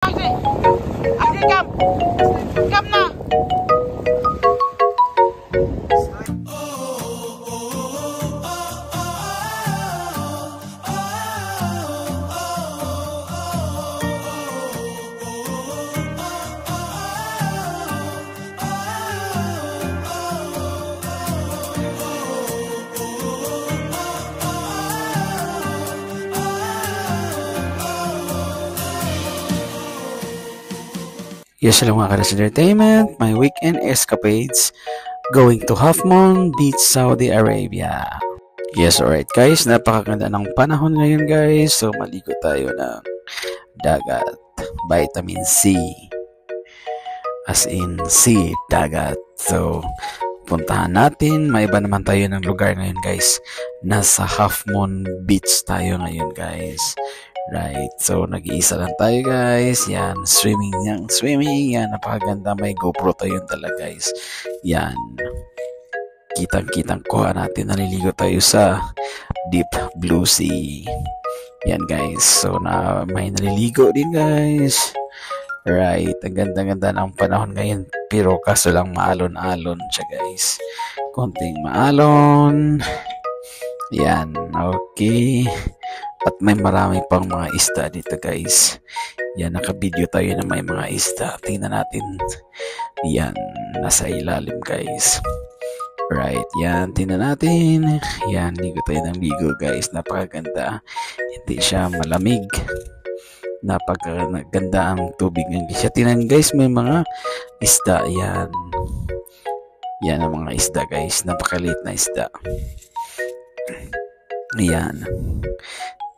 Asli come. Come na. Yes, hello mga Karas Entertainment, my weekend escapades going to Half Moon Beach, Saudi Arabia. Yes, alright guys, napakaganda ng panahon ngayon guys, so maligo tayo ng dagat, vitamin C, as in C, dagat. So, puntahan natin, may iba naman tayo ng lugar ngayon guys, nasa Half Moon Beach tayo ngayon guys. Right, so nag-iisa lang tayo guys. Yan, swimming, yan, napakaganda. May GoPro tayo talaga guys. Yan, kitang kuha natin, naliligo tayo sa deep blue sea. Yan guys, so may naliligo din guys. Right, ang ganda-ganda ng panahon ngayon, pero kaso lang maalon-alon siya guys, konting maalon. Yan, okay. At may marami pang mga isda dito guys. Yan, naka-video tayo na may mga isda. Tingnan natin. Yan, nasa ilalim guys. Right, yan, tingnan natin. Yan, ligo tayo ng ligo guys. Napakaganda. Hindi siya malamig. Napakaganda ang tubig ng siya. Tingnan guys, may mga isda. Yan. Yan ang mga isda guys. Napakaliit na isda. Yan.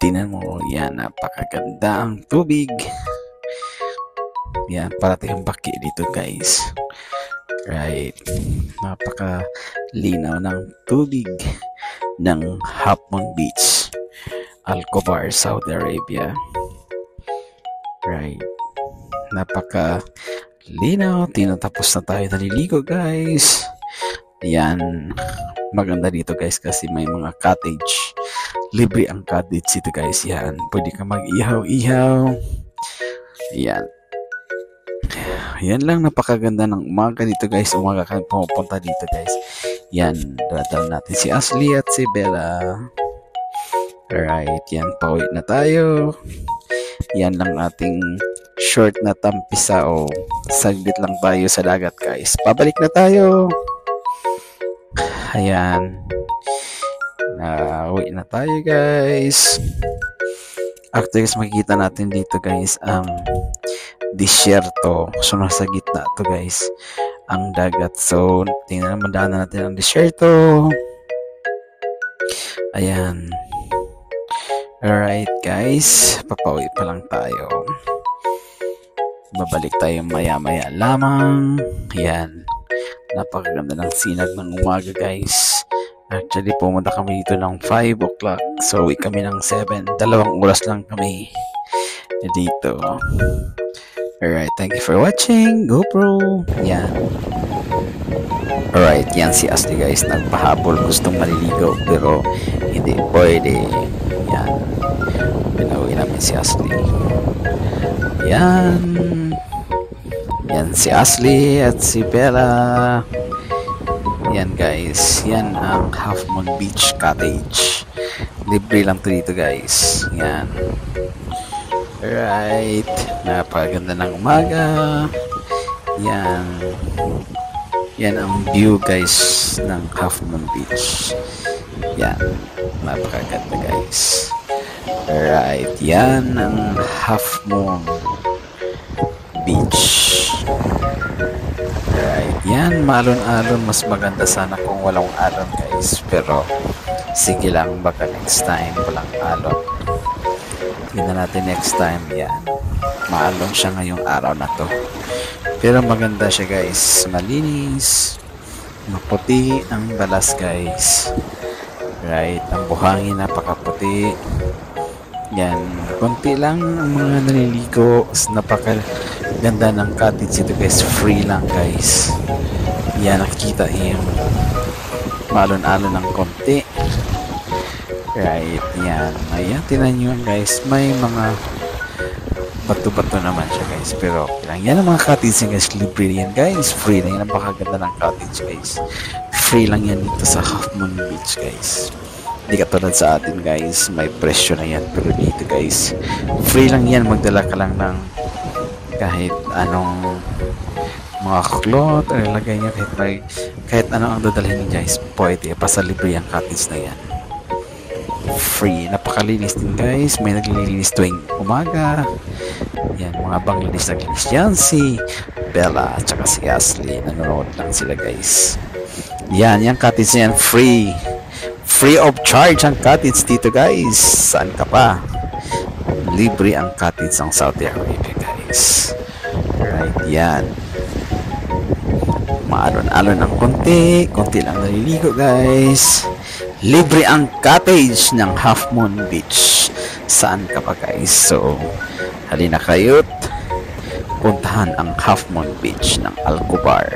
Tingnan mo, yan, napakaganda ang tubig. Yan, parating ang baki dito guys. Right, napakalinaw ng tubig ng Half Moon Beach, Al Khobar, Saudi Arabia. Right, napakalinaw. Tinatapos na tayo naliligo guys. Yan, maganda dito guys kasi may mga cottage. Libre ang cottage dito guys. Yan, pwede ka mag-ihaw-ihaw. Yan. Yan lang, napakaganda ng umaga dito guys. Umaga kami pumupunta dito guys. Yan, dadal natin si Ashley at si Bella. Alright, yan, pauwi na tayo. Yan lang ating short na tampisao. Saglit lang tayo sa dagat guys. Pabalik na tayo. Ayan. Uwi na tayo guys. Actually guys, makikita natin dito guys ang disyerto. So nasa gitna to guys ang dagat. So tingnan naman, daanan natin ang disyerto. Ayan. Alright guys, papauwi pa lang tayo. Babalik tayo maya maya lamang. Ayan, napakaganda ng sinag ng umaga guys. Actually, pumunta kami dito ng 5 o'clock. So, uwi kami ng 7. 2 oras lang kami dito. Alright, thank you for watching. GoPro. Yan. Alright, yan si Ashley guys. Nagpahabol. Gustong maliligo. Pero, hindi pwede. Yan. Pinauwi namin si Ashley. Yan. Yan si Ashley at si Bella. Yan guys, yan ang Half Moon Beach Cottage. Libre lang to dito guys. Yan. Alright, napakaganda ng umaga. Yan. Yan ang view guys ng Half Moon Beach. Yan, napakaganda guys. Alright, yan ang Half Moon Beach. Alright, yan, maalon-alon. Mas maganda sana kung walang alon guys, pero sige lang, baka next time walang alon. Tingnan natin next time. Yan, maalon siya ngayong araw na to, pero maganda siya guys. Malinis, maputi ang balas guys. Right, ang buhangin napakaputi. Yan, konti lang ang mga naliligo. Napakaganda ng cottage ito guys. Free lang guys. Yan, nakikita yung maalon-alon ng konti. Right, yan. Ayan, tinan nyo guys. May mga bato-bato naman siya guys. Pero okay lang. Yan ang mga cottage guys. Libre yan guys. Free lang yan. Ang pakaganda ng cottage guys. Free lang yan dito sa Half Moon Beach guys. Hindi katulad sa atin guys. May presyo na yan. Pero dito guys, free lang yan. Magdala ka lang ng kahit anong mga cloth o ilagay niya kahit ano ang dadalhin niya guys. Pwede. Basta libre ang cottage na yan. Free. Napakalinis din guys. May naglilinis tuwing umaga. Yan, mga Bangladesh naglinis yan. Si Bella at saka si Ashley. Nanonood lang sila guys. Yan, yung cottage yan. Free. Free of charge ang cottage dito guys. Saan ka pa? Libre ang cottage ng Saudi Arabia guys. Right, yan. Maalon-alon ng konti. Konti lang naliligo guys. Libre ang cottage ng Half Moon Beach. Saan ka pa guys? So, halina kayo't puntahan ang Half Moon Beach ng Al Khobar,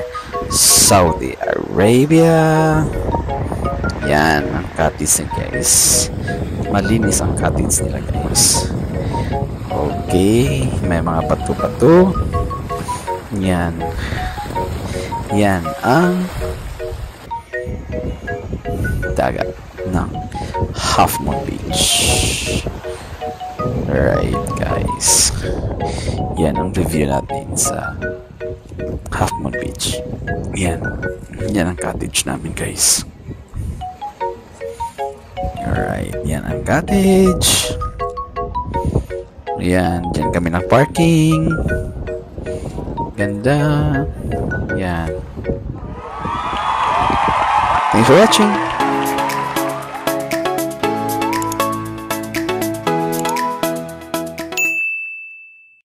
Saudi Arabia. Yan ang cottage niya guys. Malinis ang cottage nila guys. Okay, may mga bato-bato. Yan. Yan ang dagat ng Half Moon Beach. Alright guys, yan ang review natin sa Half Moon Beach. Yan ang cottage namin guys. Alright, yan ang cottage. Yan, dyan kami ng parking. Ganda. Yan. Thanks for watching.